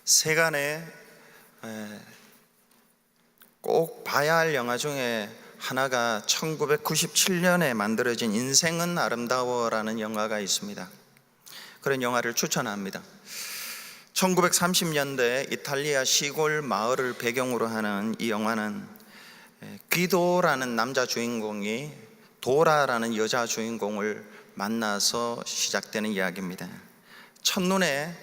세간에 꼭 봐야 할 영화 중에 하나가 1997년에 만들어진 인생은 아름다워라는 영화가 있습니다. 그런 영화를 추천합니다. 1930년대 이탈리아 시골 마을을 배경으로 하는 이 영화는 귀도라는 남자 주인공이 도라라는 여자 주인공을 만나서 시작되는 이야기입니다. 첫눈에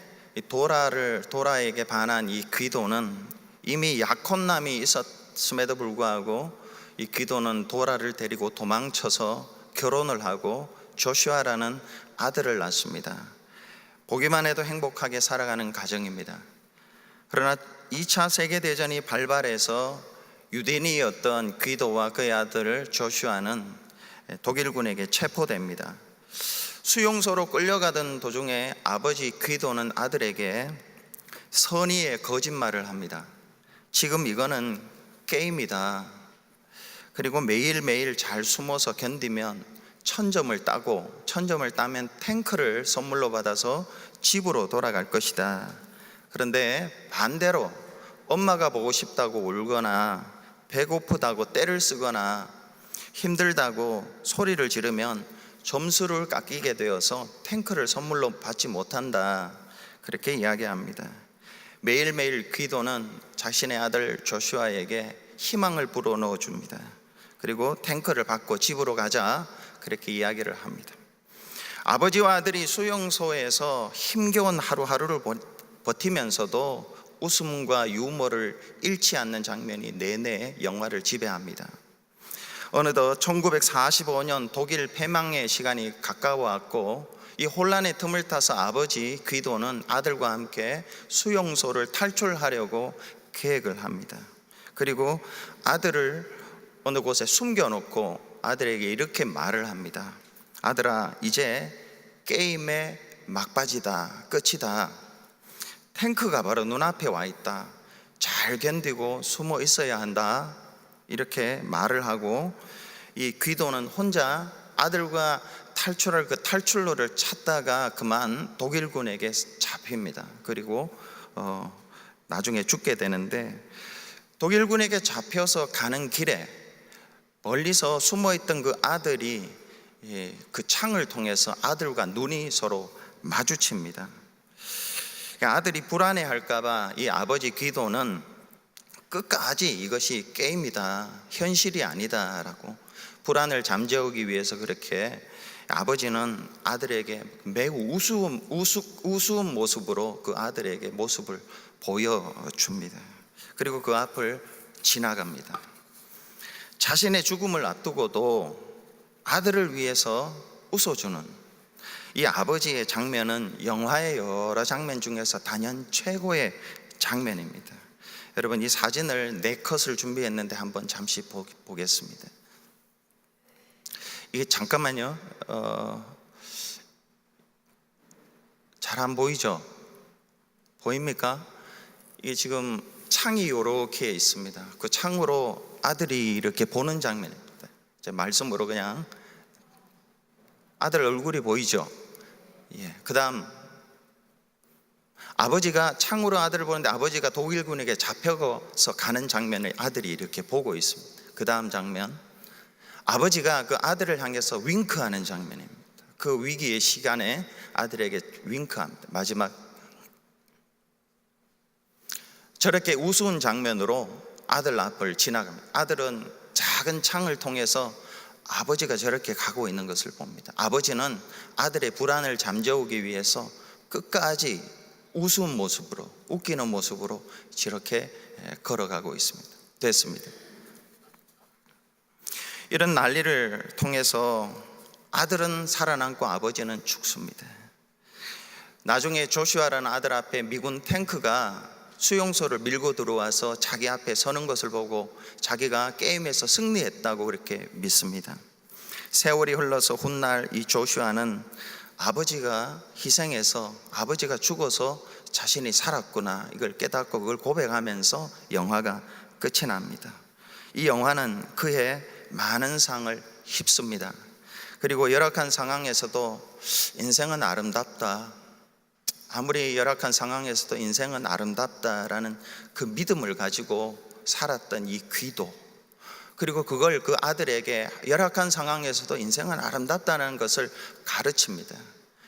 도라에게 반한 이 귀도는 이미 약혼남이 있었음에도 불구하고 이 귀도는 도라를 데리고 도망쳐서 결혼을 하고 조슈아라는 아들을 낳습니다. 보기만 해도 행복하게 살아가는 가정입니다. 그러나 2차 세계대전이 발발해서 유대인이었던 귀도와 그의 아들 조슈아는 독일군에게 체포됩니다. 수용소로 끌려가던 도중에 아버지 귀도는 아들에게 선의의 거짓말을 합니다. 지금 이거는 게임이다. 그리고 매일매일 잘 숨어서 견디면 1000점을 따고 1000점을 따면 탱크를 선물로 받아서 집으로 돌아갈 것이다. 그런데 반대로 엄마가 보고 싶다고 울거나 배고프다고 떼를 쓰거나 힘들다고 소리를 지르면 점수를 깎이게 되어서 탱크를 선물로 받지 못한다. 그렇게 이야기합니다. 매일매일 귀도는 자신의 아들 조슈아에게 희망을 불어넣어 줍니다. 그리고 탱크를 받고 집으로 가자. 그렇게 이야기를 합니다. 아버지와 아들이 수용소에서 힘겨운 하루하루를 버티면서도 웃음과 유머를 잃지 않는 장면이 내내 영화를 지배합니다. 어느덧 1945년 독일 패망의 시간이 가까워왔고 이 혼란의 틈을 타서 아버지 귀도는 아들과 함께 수용소를 탈출하려고 계획을 합니다. 그리고 아들을 어느 곳에 숨겨놓고 아들에게 이렇게 말을 합니다. 아들아, 이제 게임의 막바지다. 끝이다. 탱크가 바로 눈앞에 와 있다. 잘 견디고 숨어 있어야 한다. 이렇게 말을 하고 이 귀도는 혼자 아들과 탈출할 그 탈출로를 찾다가 그만 독일군에게 잡힙니다. 그리고 나중에 죽게 되는데, 독일군에게 잡혀서 가는 길에 멀리서 숨어있던 그 아들이 그 창을 통해서 아들과 눈이 서로 마주칩니다. 아들이 불안해할까봐 이 아버지 귀도는 끝까지 이것이 게임이다, 현실이 아니다 라고 불안을 잠재우기 위해서 그렇게 아버지는 아들에게 매우 우스운 모습으로 그 아들에게 모습을 보여줍니다. 그리고 그 앞을 지나갑니다. 자신의 죽음을 앞두고도 아들을 위해서 웃어주는 이 아버지의 장면은 영화의 여러 장면 중에서 단연 최고의 장면입니다. 여러분, 이 사진을 4컷을 준비했는데 한번 잠시 보겠습니다. 이게 잠깐만요. 잘 안 보이죠? 보입니까? 이게 지금 창이 이렇게 있습니다. 그 창으로 아들이 이렇게 보는 장면입니다. 제 말씀으로 그냥 아들 얼굴이 보이죠? 예. 그 다음 아버지가 창으로 아들을 보는데 아버지가 독일군에게 잡혀서 가는 장면을 아들이 이렇게 보고 있습니다. 그 다음 장면, 아버지가 그 아들을 향해서 윙크하는 장면입니다. 그 위기의 시간에 아들에게 윙크합니다. 마지막 저렇게 우스운 장면으로 아들 앞을 지나갑니다. 아들은 작은 창을 통해서 아버지가 저렇게 가고 있는 것을 봅니다. 아버지는 아들의 불안을 잠재우기 위해서 끝까지 우스운 모습으로, 웃기는 모습으로 저렇게 걸어가고 됐습니다. 이런 난리를 통해서 아들은 살아남고 아버지는 죽습니다. 나중에 조슈아라는 아들 앞에 미군 탱크가 수용소를 밀고 들어와서 자기 앞에 서는 것을 보고 자기가 게임에서 승리했다고 그렇게 믿습니다. 세월이 흘러서 훗날 이 조슈아는 아버지가 희생해서, 아버지가 죽어서 자신이 살았구나, 이걸 깨닫고 그걸 고백하면서 영화가 끝이 납니다. 이 영화는 그의 많은 상을 휩습니다. 그리고 열악한 상황에서도 인생은 아름답다, 아무리 열악한 상황에서도 인생은 아름답다라는 그 믿음을 가지고 살았던 이 기도, 그리고 그걸 그 아들에게 열악한 상황에서도 인생은 아름답다는 것을 가르칩니다.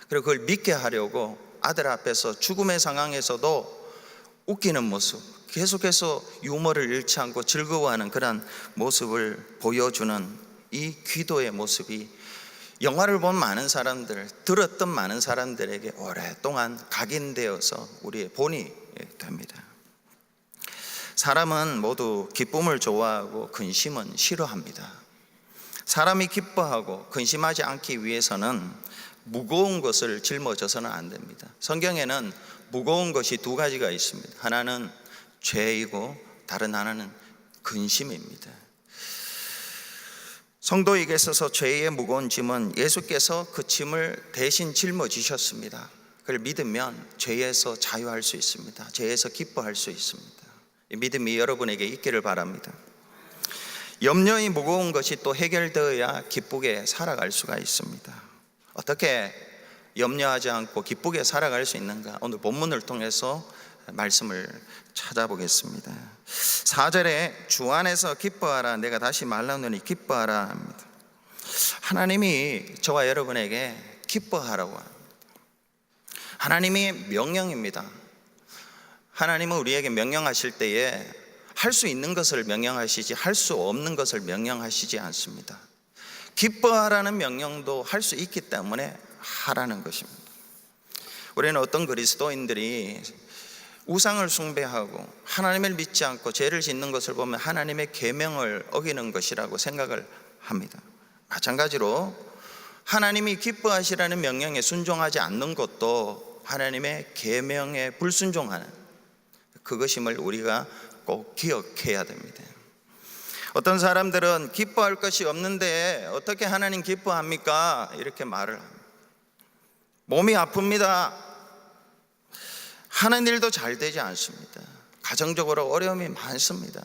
그리고 그걸 믿게 하려고 아들 앞에서 죽음의 상황에서도 웃기는 모습, 계속해서 유머를 잃지 않고 즐거워하는 그런 모습을 보여주는 이 기도의 모습이 영화를 본 많은 사람들, 들었던 많은 사람들에게 오랫동안 각인되어서 우리의 본이 됩니다. 사람은 모두 기쁨을 좋아하고 근심은 싫어합니다. 사람이 기뻐하고 근심하지 않기 위해서는 무거운 것을 짊어져서는 안 됩니다. 성경에는 무거운 것이 두 가지가 있습니다. 하나는 죄이고 다른 하나는 근심입니다. 성도에게 있어서 죄의 무거운 짐은 예수께서 그 짐을 대신 짊어지셨습니다. 그걸 믿으면 죄에서 자유할 수 있습니다. 죄에서 기뻐할 수 있습니다. 이 믿음이 여러분에게 있기를 바랍니다. 염려이 무거운 것이 또 해결되어야 기쁘게 살아갈 수가 있습니다. 어떻게 염려하지 않고 기쁘게 살아갈 수 있는가? 오늘 본문을 통해서 말씀을 찾아보겠습니다. 4절에 주 안에서 기뻐하라, 내가 다시 말하노니 기뻐하라 합니다. 하나님이 저와 여러분에게 기뻐하라고 합니다. 하나님의 명령입니다. 하나님은 우리에게 명령하실 때에 할 수 있는 것을 명령하시지 할 수 없는 것을 명령하시지 않습니다. 기뻐하라는 명령도 할 수 있기 때문에 하라는 것입니다. 우리는 어떤 그리스도인들이 우상을 숭배하고 하나님을 믿지 않고 죄를 짓는 것을 보면 하나님의 계명을 어기는 것이라고 생각을 합니다. 마찬가지로 하나님이 기뻐하시라는 명령에 순종하지 않는 것도 하나님의 계명에 불순종하는 그것임을 우리가 꼭 기억해야 됩니다. 어떤 사람들은 기뻐할 것이 없는데 어떻게 하나님 기뻐합니까? 이렇게 말을 합니다. 몸이 아픕니다. 하는 일도 잘 되지 않습니다. 가정적으로 어려움이 많습니다.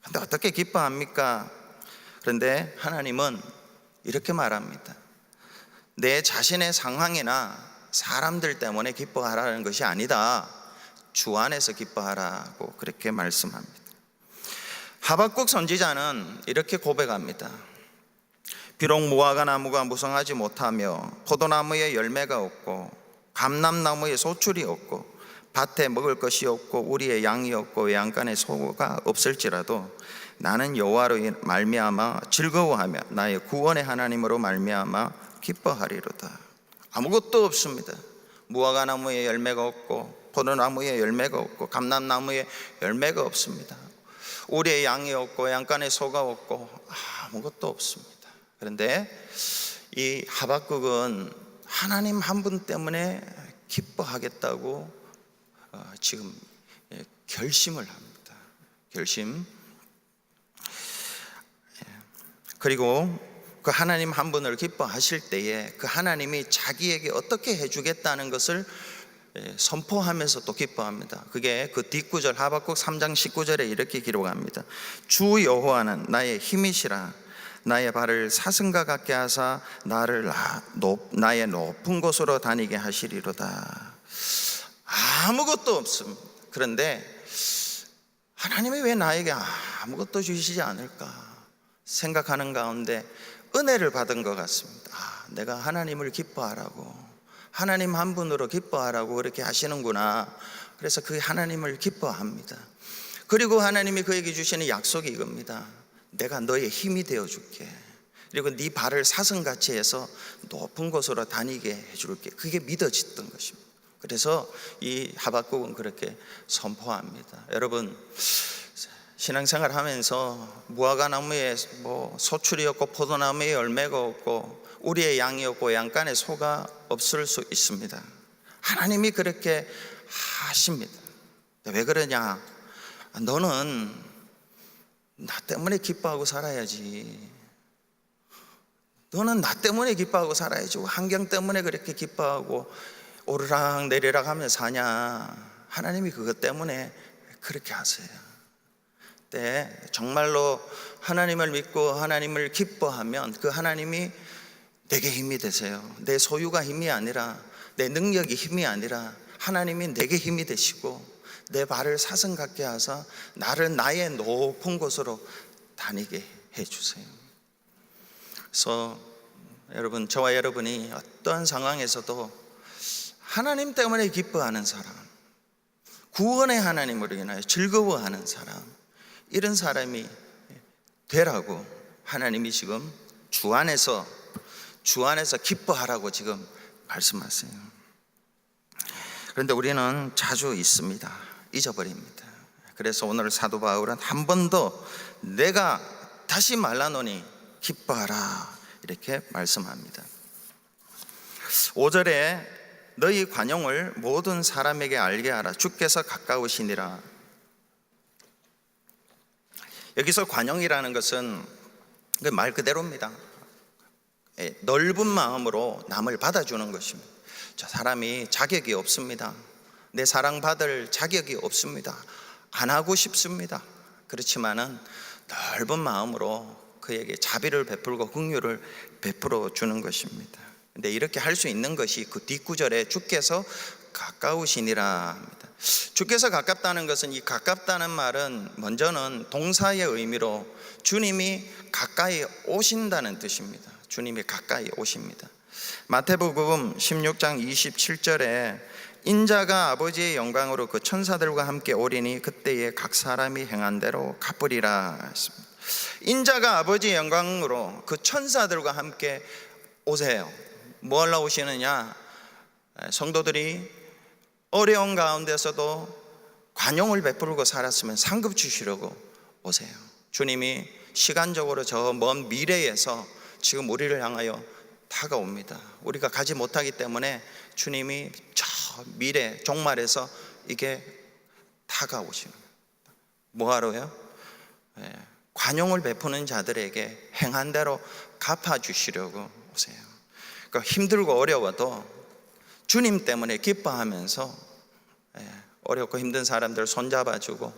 그런데 어떻게 기뻐합니까? 그런데 하나님은 이렇게 말합니다. 내 자신의 상황이나 사람들 때문에 기뻐하라는 것이 아니다. 주 안에서 기뻐하라고 그렇게 말씀합니다. 하박국 선지자는 이렇게 고백합니다. 비록 무화과 나무가 무성하지 못하며 포도나무에 열매가 없고 감람나무에 소출이 없고 밭에 먹을 것이 없고 우리의 양이 없고 외양간에 소가 없을지라도 나는 여호와로 말미암아 즐거워하며 나의 구원의 하나님으로 말미암아 기뻐하리로다. 아무것도 없습니다. 무화과 나무에 열매가 없고 포도나무에 열매가 없고 감람나무에 열매가 없습니다. 우리의 양이 없고 외양간에 소가 없고 아무것도 없습니다. 그런데 이 하박국은 하나님 한 분 때문에 기뻐하겠다고 지금 결심을 합니다. 결심. 그리고 그 하나님 한 분을 기뻐하실 때에 그 하나님이 자기에게 어떻게 해주겠다는 것을 선포하면서 또 기뻐합니다. 그게 그 뒷구절 하박국 3장 19절에 이렇게 기록합니다. 주 여호와는 나의 힘이시라. 나의 발을 사슴과 같게 하사 나를 나의 높은 곳으로 다니게 하시리로다. 아무것도 없습니다. 그런데 하나님이 왜 나에게 아무것도 주시지 않을까 생각하는 가운데 은혜를 받은 것 같습니다. 내가 하나님을 기뻐하라고, 하나님 한 분으로 기뻐하라고 그렇게 하시는구나. 그래서 그 하나님을 기뻐합니다. 그리고 하나님이 그에게 주시는 약속이 이겁니다. 내가 너의 힘이 되어줄게. 그리고 네 발을 사슴같이 해서 높은 곳으로 다니게 해줄게. 그게 믿어졌던 것입니다. 그래서 이 하박국은 그렇게 선포합니다. 여러분, 신앙생활 하면서 무화과 나무에 소출이 없고 포도나무에 열매가 없고 우리의 양이 없고 양간에 소가 없을 수 있습니다. 하나님이 그렇게 하십니다. 왜 그러냐? 너는 나 때문에 기뻐하고 살아야지. 너는 나 때문에 기뻐하고 살아야지. 환경 때문에 그렇게 기뻐하고 오르락 내리락 하며 사냐? 하나님이 그것 때문에 그렇게 하세요. 때 정말로 하나님을 믿고 하나님을 기뻐하면 그 하나님이 내게 힘이 되세요. 내 소유가 힘이 아니라 내 능력이 힘이 아니라 하나님이 내게 힘이 되시고 내 발을 사슴 같게 하사 나를 나의 높은 곳으로 다니게 해주세요. 그래서 여러분, 저와 여러분이 어떠한 상황에서도 하나님 때문에 기뻐하는 사람, 구원의 하나님으로 인하여 즐거워하는 사람, 이런 사람이 되라고 하나님이 지금 주 안에서 기뻐하라고 지금 말씀하세요. 그런데 우리는 자주 잊어버립니다. 그래서 오늘 사도 바울은 한 번 더 내가 다시 말하노니 기뻐하라 이렇게 말씀합니다. 5절에 너희 관용을 모든 사람에게 알게 하라. 주께서 가까우시니라. 여기서 관용이라는 것은 말 그대로입니다. 넓은 마음으로 남을 받아주는 것입니다. 저 사람이 자격이 없습니다. 내 사랑받을 자격이 없습니다. 안 하고 싶습니다. 그렇지만은 넓은 마음으로 그에게 자비를 베풀고 긍휼을 베풀어 주는 것입니다. 근데 이렇게 할 수 있는 것이 그 뒷구절에 주께서 가까우시니라 합니다. 주께서 가깝다는 것은, 이 가깝다는 말은 먼저는 동사의 의미로 주님이 가까이 오신다는 뜻입니다. 주님이 가까이 오십니다. 마태복음 16장 27절에 인자가 아버지의 영광으로 그 천사들과 함께 오리니 그때에 각 사람이 행한 대로 갚으리라 했습니다. 인자가 아버지의 영광으로 그 천사들과 함께 오세요. 뭐 하러 오시느냐? 성도들이 어려운 가운데서도 관용을 베풀고 살았으면 상급 주시려고 오세요. 주님이 시간적으로 저 먼 미래에서 지금 우리를 향하여 다가옵니다. 우리가 가지 못하기 때문에 주님이 저 미래 종말에서 이게 다가오십니다. 뭐 하러요? 관용을 베푸는 자들에게 행한 대로 갚아주시려고 오세요. 그러니까 힘들고 어려워도 주님 때문에 기뻐하면서 어렵고 힘든 사람들 손잡아주고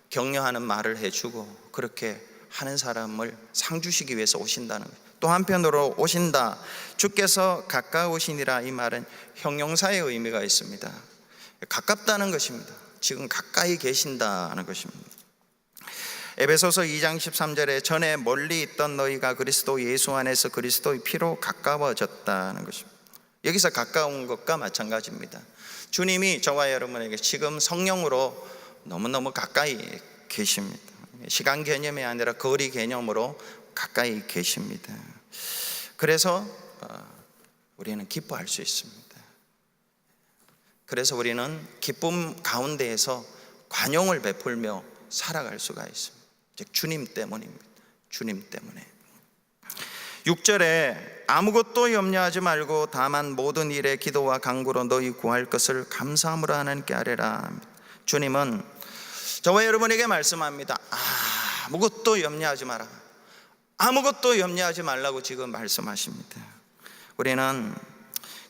격려하는 말을 해주고 그렇게 하는 사람을 상 주시기 위해서 오신다는 거예요. 또 한편으로 오신다, 주께서 가까우시니라, 이 말은 형용사의 의미가 있습니다. 가깝다는 것입니다. 지금 가까이 계신다는 것입니다. 에베소서 2장 13절에 전에 멀리 있던 너희가 그리스도 예수 안에서 그리스도의 피로 가까워졌다는 것입니다. 여기서 가까운 것과 마찬가지입니다. 주님이 저와 여러분에게 지금 성령으로 너무너무 가까이 계십니다. 시간 개념이 아니라 거리 개념으로 가까이 계십니다. 그래서 우리는 기뻐할 수 있습니다. 그래서 우리는 기쁨 가운데에서 관용을 베풀며 살아갈 수가 있습니다. 즉 주님 때문입니다. 주님 때문에. 6절에 아무것도 염려하지 말고 다만 모든 일에 기도와 간구로 너희 구할 것을 감사함으로 하나님께 아뢰라. 주님은 저와 여러분에게 말씀합니다. 아무것도 염려하지 마라. 아무것도 염려하지 말라고 지금 말씀하십니다. 우리는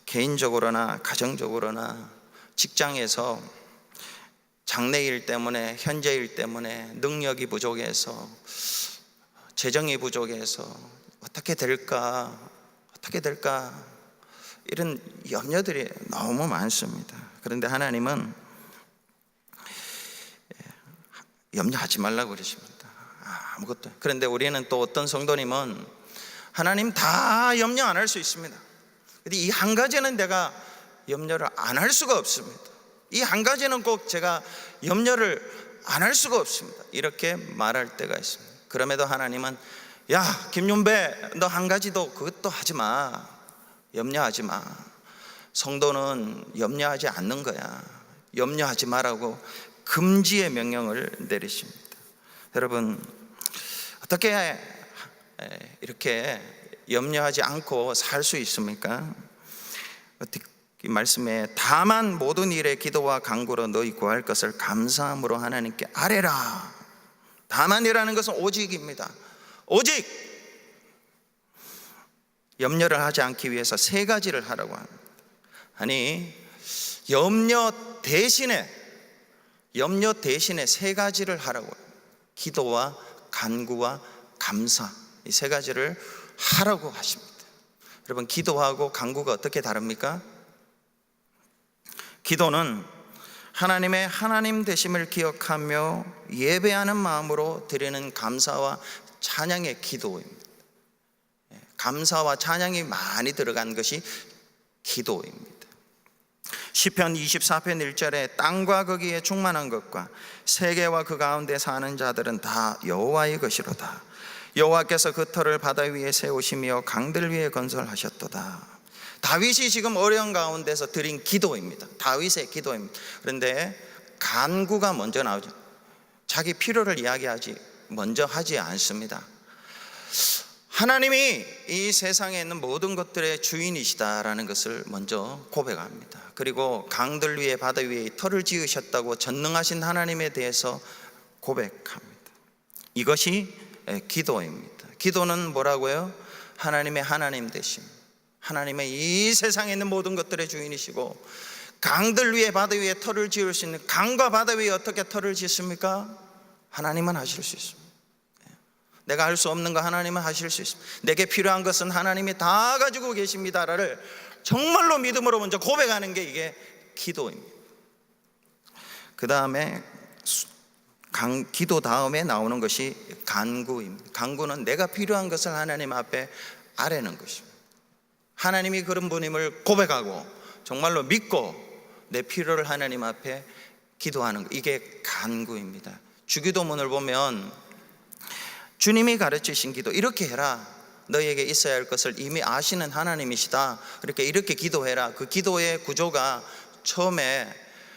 개인적으로나 가정적으로나 직장에서 장래일 때문에, 현재일 때문에, 능력이 부족해서, 재정이 부족해서 어떻게 될까 이런 염려들이 너무 많습니다. 그런데 하나님은 염려하지 말라고 그러십니다. 아무것도. 그런데 우리는 또 어떤 성도님은 하나님 다 염려 안 할 수 있습니다. 근데 이 한 가지는 내가 염려를 안 할 수가 없습니다. 이 한 가지는 꼭 제가 염려를 안 할 수가 없습니다. 이렇게 말할 때가 있습니다. 그럼에도 하나님은 야 김윤배, 너 한 가지도 그것도 하지 마. 염려하지 마. 성도는 염려하지 않는 거야. 염려하지 마라고 금지의 명령을 내리십니다. 여러분, 어떻게 이렇게 염려하지 않고 살 수 있습니까? 이 말씀에 다만 모든 일에 기도와 간구로 너희 구할 것을 감사함으로 하나님께 아뢰라. 다만이라는 것은 오직입니다. 오직 염려를 하지 않기 위해서 세 가지를 하라고 합니다. 아니 염려 대신에 세 가지를 하라고 합니다. 기도와 간구와 감사, 이 세 가지를 하라고 하십니다. 여러분, 기도하고 간구가 어떻게 다릅니까? 기도는 하나님의 하나님 되심을 기억하며 예배하는 마음으로 드리는 감사와 찬양의 기도입니다. 감사와 찬양이 많이 들어간 것이 기도입니다. 시편 24편 1절에 땅과 거기에 충만한 것과 세계와 그 가운데 사는 자들은 다 여호와의 것이로다. 여호와께서 그 터를 바다 위에 세우시며 강들 위에 건설하셨도다. 다윗이 지금 어려운 가운데서 드린 기도입니다. 다윗의 기도입니다. 그런데 간구가 먼저 나오죠. 자기 필요를 이야기하지 먼저 하지 않습니다. 하나님이 이 세상에 있는 모든 것들의 주인이시다라는 것을 먼저 고백합니다. 그리고 강들 위에 바다 위에 터를 지으셨다고 전능하신 하나님에 대해서 고백합니다. 이것이 기도입니다. 기도는 뭐라고요? 하나님의 하나님 되심, 하나님의 이 세상에 있는 모든 것들의 주인이시고, 강들 위에 바다 위에 터를 지을 수 있는, 강과 바다 위에 어떻게 터를 짓습니까? 하나님은 하실 수 있습니다. 내가 할 수 없는 거 하나님은 하실 수 있습니다. 내게 필요한 것은 하나님이 다 가지고 계십니다를 정말로 믿음으로 먼저 고백하는 게 이게 기도입니다. 그 다음에 기도 다음에 나오는 것이 간구입니다. 간구는 내가 필요한 것을 하나님 앞에 아뢰는 것입니다. 하나님이 그런 분임을 고백하고 정말로 믿고 내 필요를 하나님 앞에 기도하는 것, 이게 간구입니다. 주기도문을 보면 주님이 가르치신 기도, 이렇게 해라, 너에게 있어야 할 것을 이미 아시는 하나님이시다, 이렇게 기도해라. 그 기도의 구조가 처음에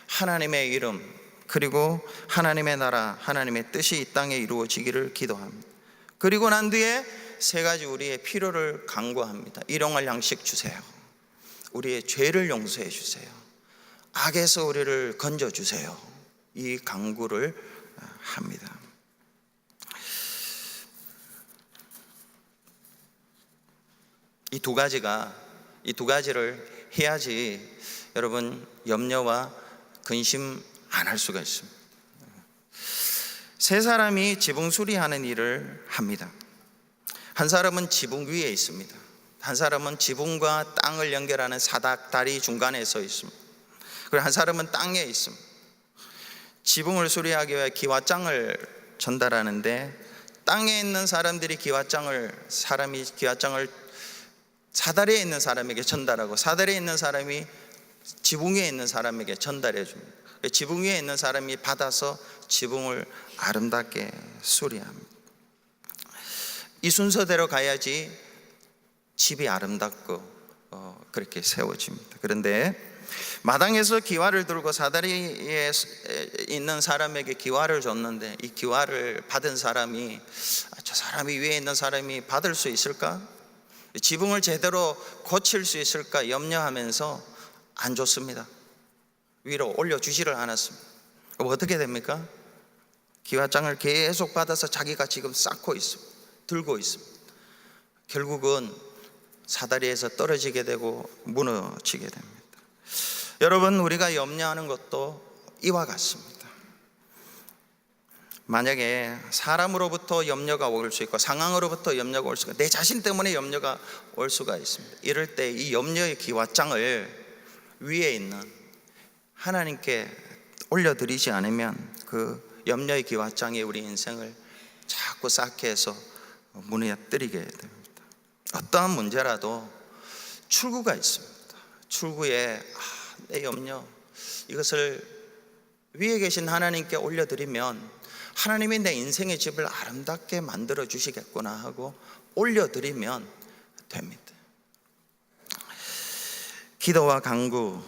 하나님의 이름, 그리고 하나님의 나라, 하나님의 뜻이 이 땅에 이루어지기를 기도합니다. 그리고 난 뒤에 세 가지 우리의 필요를 간구합니다. 일용할 양식 주세요, 우리의 죄를 용서해 주세요, 악에서 우리를 건져 주세요. 이 간구를 합니다. 이 두 가지를 해야지 여러분 염려와 근심 안 할 수가 있습니다. 세 사람이 지붕 수리하는 일을 합니다. 한 사람은 지붕 위에 있습니다. 한 사람은 지붕과 땅을 연결하는 사닥다리 중간에 서 있습니다. 그리고 한 사람은 땅에 있습니다. 지붕을 수리하기 위해 기와장을 전달하는데, 땅에 있는 사람들이 기와장을 사다리에 있는 사람에게 전달하고, 사다리에 있는 사람이 지붕 위에 있는 사람에게 전달해 줍니다. 지붕 위에 있는 사람이 받아서 지붕을 아름답게 수리합니다. 이 순서대로 가야지 집이 아름답고 그렇게 세워집니다. 그런데 마당에서 기와를 들고 사다리에 있는 사람에게 기와를 줬는데, 이 기와를 받은 사람이 저 사람이 위에 있는 사람이 받을 수 있을까? 지붕을 제대로 고칠 수 있을까 염려하면서 안 줬습니다. 위로 올려주지를 않았습니다. 그럼 어떻게 됩니까? 기와장을 계속 받아서 자기가 지금 쌓고 있습니다. 들고 있습니다. 결국은 사다리에서 떨어지게 되고 무너지게 됩니다. 여러분, 우리가 염려하는 것도 이와 같습니다. 만약에 사람으로부터 염려가 올 수 있고 상황으로부터 염려가 올 수가 있고 내 자신 때문에 염려가 올 수가 있습니다. 이럴 때 이 염려의 기와장을 위에 있는 하나님께 올려드리지 않으면 그 염려의 기와장이 우리 인생을 자꾸 쌓게 해서 무너뜨리게 됩니다. 어떠한 문제라도 출구가 있습니다. 출구에 내 염려, 이것을 위에 계신 하나님께 올려드리면 하나님이 내 인생의 집을 아름답게 만들어 주시겠구나 하고 올려드리면 됩니다. 기도와 간구,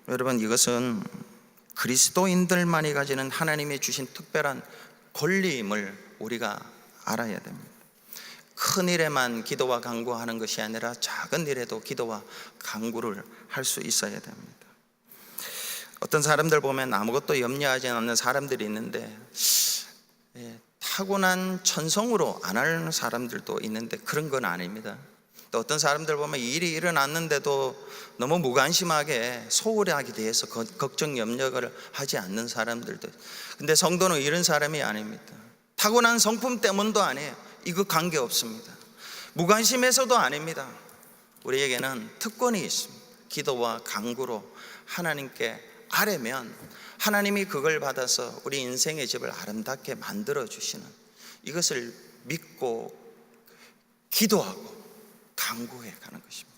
여러분, 이것은 그리스도인들만이 가지는 하나님이 주신 특별한 권리임을 우리가 알아야 됩니다. 큰 일에만 기도와 간구하는 것이 아니라 작은 일에도 기도와 간구를 할 수 있어야 됩니다. 어떤 사람들 보면 아무것도 염려하지 않는 사람들이 있는데 타고난 천성으로 안 하는 사람들도 있는데 그런 건 아닙니다. 또 어떤 사람들 보면 일이 일어났는데도 너무 무관심하게 소홀하게 대해서 걱정 염려를 하지 않는 사람들도. 근데 성도는 이런 사람이 아닙니다. 타고난 성품 때문도 아니에요. 이거 관계 없습니다. 무관심해서도 아닙니다. 우리에게는 특권이 있습니다. 기도와 간구로 하나님께 아래면 하나님이 그걸 받아서 우리 인생의 집을 아름답게 만들어 주시는, 이것을 믿고 기도하고 간구해 가는 것입니다.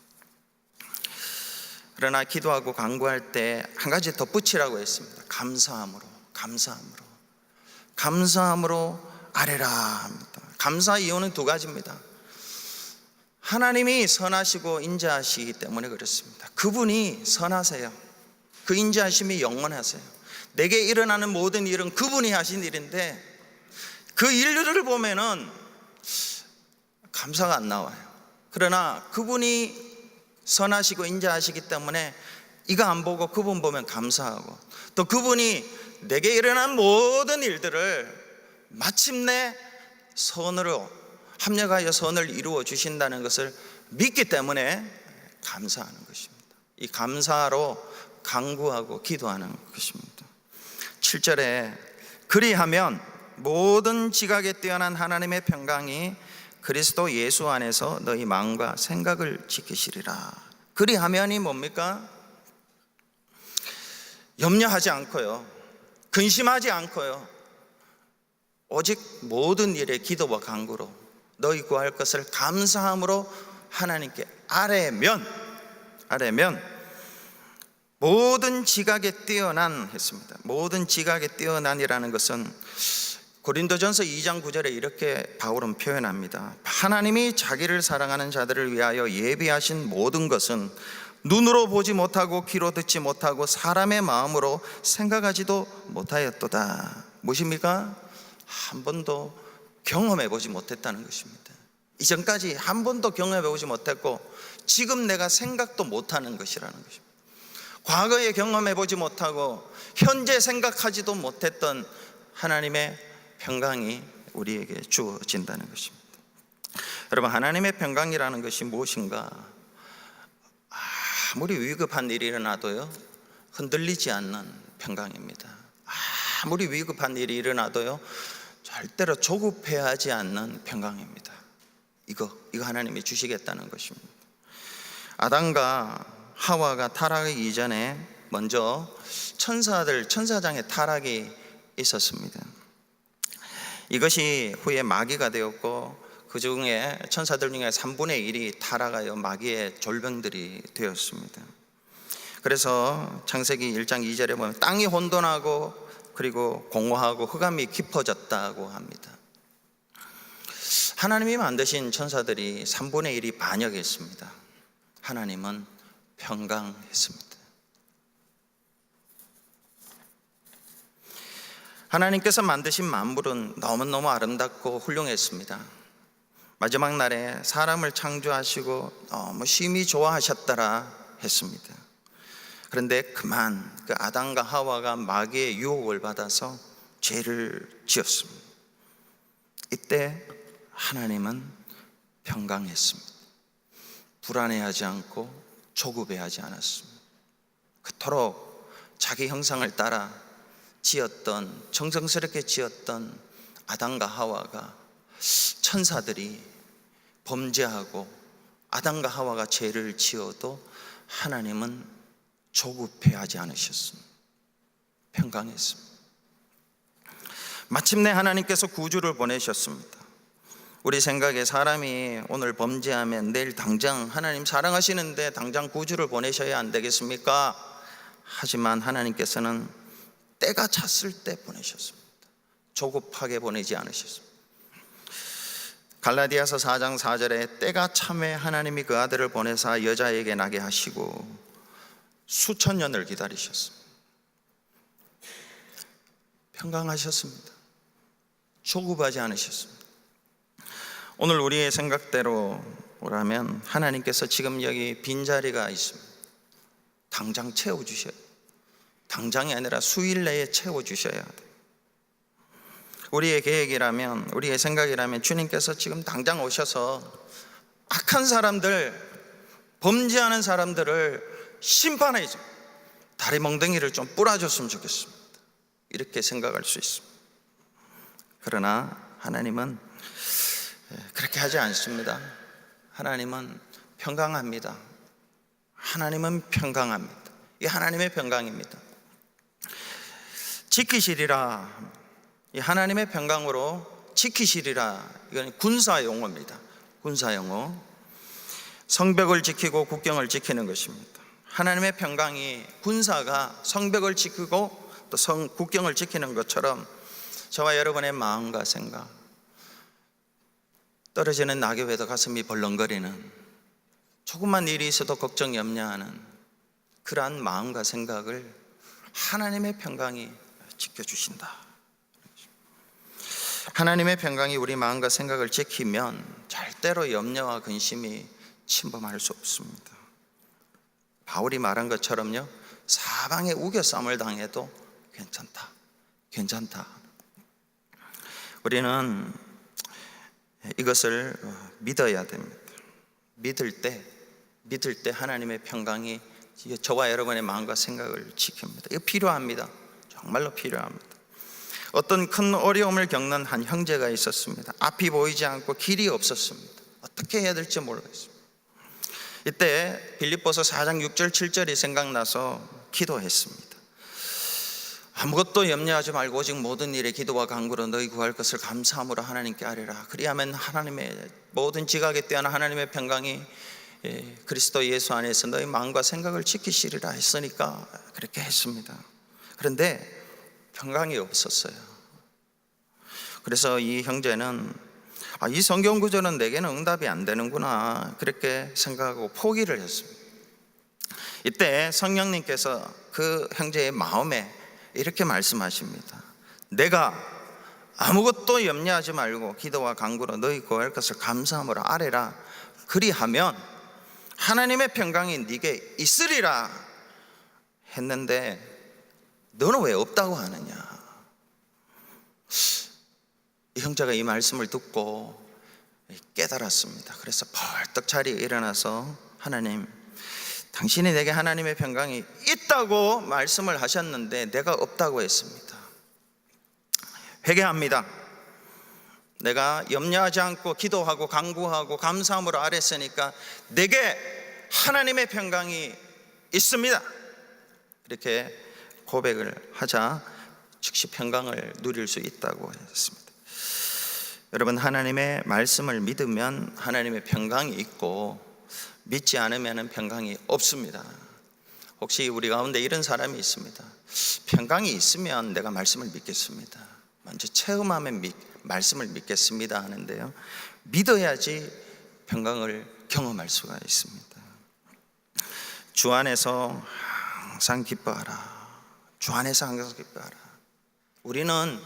그러나 기도하고 간구할 때 한 가지 덧붙이라고 했습니다. 감사함으로 아뢰라 합니다. 감사 이유는 두 가지입니다. 하나님이 선하시고 인자하시기 때문에 그렇습니다. 그분이 선하세요. 그 인자하심이 영원하세요. 내게 일어나는 모든 일은 그분이 하신 일인데 그 일들을 보면은 감사가 안 나와요. 그러나 그분이 선하시고 인자하시기 때문에 이거 안 보고 그분 보면 감사하고, 또 그분이 내게 일어난 모든 일들을 마침내 선으로 합력하여 선을 이루어 주신다는 것을 믿기 때문에 감사하는 것입니다. 이 감사로 간구하고 기도하는 것입니다. 7절에 그리하면 모든 지각에 뛰어난 하나님의 평강이 그리스도 예수 안에서 너희 마음과 생각을 지키시리라. 그리하면이 뭡니까? 염려하지 않고요, 근심하지 않고요, 오직 모든 일에 기도와 간구로 너희 구할 것을 감사함으로 하나님께 아뢰면 모든 지각에 뛰어난 했습니다. 모든 지각에 뛰어난이라는 것은 고린도전서 2장 9절에 이렇게 바울은 표현합니다. 하나님이 자기를 사랑하는 자들을 위하여 예비하신 모든 것은 눈으로 보지 못하고 귀로 듣지 못하고 사람의 마음으로 생각하지도 못하였도다. 무엇입니까? 한 번도 경험해 보지 못했다는 것입니다. 이전까지 한 번도 경험해 보지 못했고 지금 내가 생각도 못하는 것이라는 것입니다. 과거에 경험해 보지 못하고 현재 생각하지도 못했던 하나님의 평강이 우리에게 주어진다는 것입니다. 여러분, 하나님의 평강이라는 것이 무엇인가? 아무리 위급한 일이 일어나도요, 흔들리지 않는 평강입니다. 아무리 위급한 일이 일어나도요, 절대로 조급해하지 않는 평강입니다. 이거 하나님이 주시겠다는 것입니다. 아담과 하와가 타락하기 이전에 먼저 천사장의 타락이 있었습니다. 이것이 후에 마귀가 되었고 그 중에 천사들 중에 3분의 1이 타락하여 마귀의 졸병들이 되었습니다. 그래서 창세기 1장 2절에 보면 땅이 혼돈하고 그리고 공허하고 흑암이 깊어졌다고 합니다. 하나님이 만드신 천사들이 3분의 1이 반역했습니다. 하나님은 평강했습니다. 하나님께서 만드신 만물은 너무너무 아름답고 훌륭했습니다. 마지막 날에 사람을 창조하시고 너무 심히 좋아하셨더라 했습니다. 그런데 그만 그 아담과 하와가 마귀의 유혹을 받아서 죄를 지었습니다. 이때 하나님은 평강했습니다. 불안해하지 않고 조급해하지 않았습니다. 그토록 자기 형상을 따라 정성스럽게 지었던 아담과 하와가, 천사들이 범죄하고 아담과 하와가 죄를 지어도 하나님은 조급해하지 않으셨습니다. 평강했습니다. 마침내 하나님께서 구주를 보내셨습니다. 우리 생각에 사람이 오늘 범죄하면 내일 당장 하나님 사랑하시는데 당장 구주를 보내셔야 안 되겠습니까? 하지만 하나님께서는 때가 찼을 때 보내셨습니다. 조급하게 보내지 않으셨습니다. 갈라디아서 4장 4절에 때가 참에 하나님이 그 아들을 보내사 여자에게 나게 하시고 수천 년을 기다리셨습니다. 평강하셨습니다. 조급하지 않으셨습니다. 오늘 우리의 생각대로라면 하나님께서 지금 여기 빈자리가 있습니다. 당장 채워주셔야 돼요. 당장이 아니라 수일 내에 채워주셔야 돼요. 우리의 계획이라면, 우리의 생각이라면 주님께서 지금 당장 오셔서 악한 사람들, 범죄하는 사람들을 심판해줘, 다리 멍덩이를 좀 뿌려줬으면 좋겠습니다. 이렇게 생각할 수 있습니다. 그러나 하나님은 그렇게 하지 않습니다. 하나님은 평강합니다. 하나님은 평강합니다. 이 하나님의 평강입니다. 지키시리라. 이 하나님의 평강으로 지키시리라. 이건 군사 용어입니다. 군사 용어. 성벽을 지키고 국경을 지키는 것입니다. 하나님의 평강이 군사가 성벽을 지키고 또 국경을 지키는 것처럼 저와 여러분의 마음과 생각, 떨어지는 낙엽에도 가슴이 벌렁거리는, 조금만 일이 있어도 걱정 염려하는 그러한 마음과 생각을 하나님의 평강이 지켜주신다. 하나님의 평강이 우리 마음과 생각을 지키면 절대로 염려와 근심이 침범할 수 없습니다. 바울이 말한 것처럼요, 사방에 우겨쌈을 당해도 괜찮다. 우리는 이것을 믿어야 됩니다. 믿을 때 하나님의 평강이 저와 여러분의 마음과 생각을 지킵니다. 이거 필요합니다. 정말로 필요합니다. 어떤 큰 어려움을 겪는 한 형제가 있었습니다. 앞이 보이지 않고 길이 없었습니다. 어떻게 해야 될지 모르겠습니다. 이때 빌립보서 4장 6절 7절이 생각나서 기도했습니다. 아무것도 염려하지 말고 오직 모든 일에 기도와 간구로 너희 구할 것을 감사함으로 하나님께 아뢰라. 그리하면 하나님의 모든 지각에 뛰어난 하나님의 평강이 그리스도 예수 안에서 너희 마음과 생각을 지키시리라 했으니까 그렇게 했습니다. 그런데 평강이 없었어요. 그래서 이 형제는 이 성경 구절은 내게는 응답이 안 되는구나 그렇게 생각하고 포기를 했습니다. 이때 성령님께서 그 형제의 마음에 이렇게 말씀하십니다. 내가 아무것도 염려하지 말고 기도와 간구로 너희 구할 것을 감사함으로 아뢰라. 그리하면 하나님의 평강이 네게 있으리라 했는데 너는 왜 없다고 하느냐. 이 형제가 이 말씀을 듣고 깨달았습니다. 그래서 벌떡 자리에 일어나서 하나님, 당신이 내게 하나님의 평강이 있다고 말씀을 하셨는데 내가 없다고 했습니다. 회개합니다. 내가 염려하지 않고 기도하고 간구하고 감사함으로 아뢰었으니까 내게 하나님의 평강이 있습니다. 이렇게 고백을 하자 즉시 평강을 누릴 수 있다고 했습니다. 여러분, 하나님의 말씀을 믿으면 하나님의 평강이 있고 믿지 않으면 평강이 없습니다. 혹시 우리 가운데 이런 사람이 있습니다. 평강이 있으면 내가 말씀을 믿겠습니다. 먼저 체험하면 말씀을 믿겠습니다 하는데요, 믿어야지 평강을 경험할 수가 있습니다. 주 안에서 항상 기뻐하라. 주 안에서 항상 기뻐하라. 우리는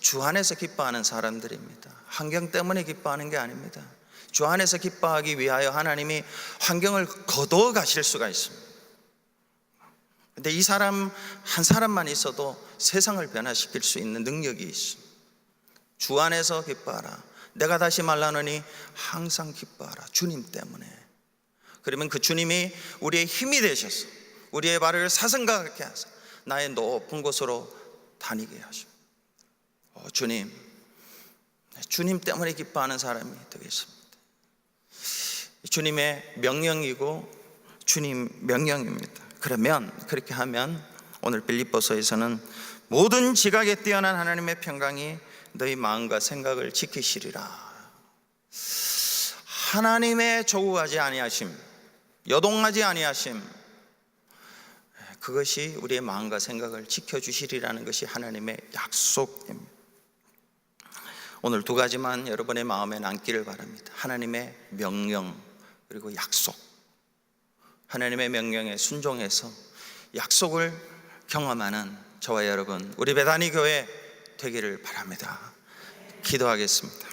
주 안에서 기뻐하는 사람들입니다. 환경 때문에 기뻐하는 게 아닙니다. 주 안에서 기뻐하기 위하여 하나님이 환경을 거두어 가실 수가 있습니다. 근데 이 사람 한 사람만 있어도 세상을 변화시킬 수 있는 능력이 있습니다. 주 안에서 기뻐하라. 내가 다시 말하노니 항상 기뻐하라. 주님 때문에. 그러면 그 주님이 우리의 힘이 되셔서 우리의 발을 사슴과 같게 하사 나의 높은 곳으로 다니게 하십니다. 주님 때문에 기뻐하는 사람이 되겠습니다. 주님의 명령이고 주님 명령입니다. 그러면 그렇게 하면 오늘 빌립보서에서는 모든 지각에 뛰어난 하나님의 평강이 너희 마음과 생각을 지키시리라. 하나님의 조우하지 아니하심, 여동하지 아니하심, 그것이 우리의 마음과 생각을 지켜주시리라는 것이 하나님의 약속입니다. 오늘 두 가지만 여러분의 마음에 남기를 바랍니다. 하나님의 명령 그리고 약속. 하나님의 명령에 순종해서 약속을 경험하는 저와 여러분, 우리 베다니 교회 되기를 바랍니다. 기도하겠습니다.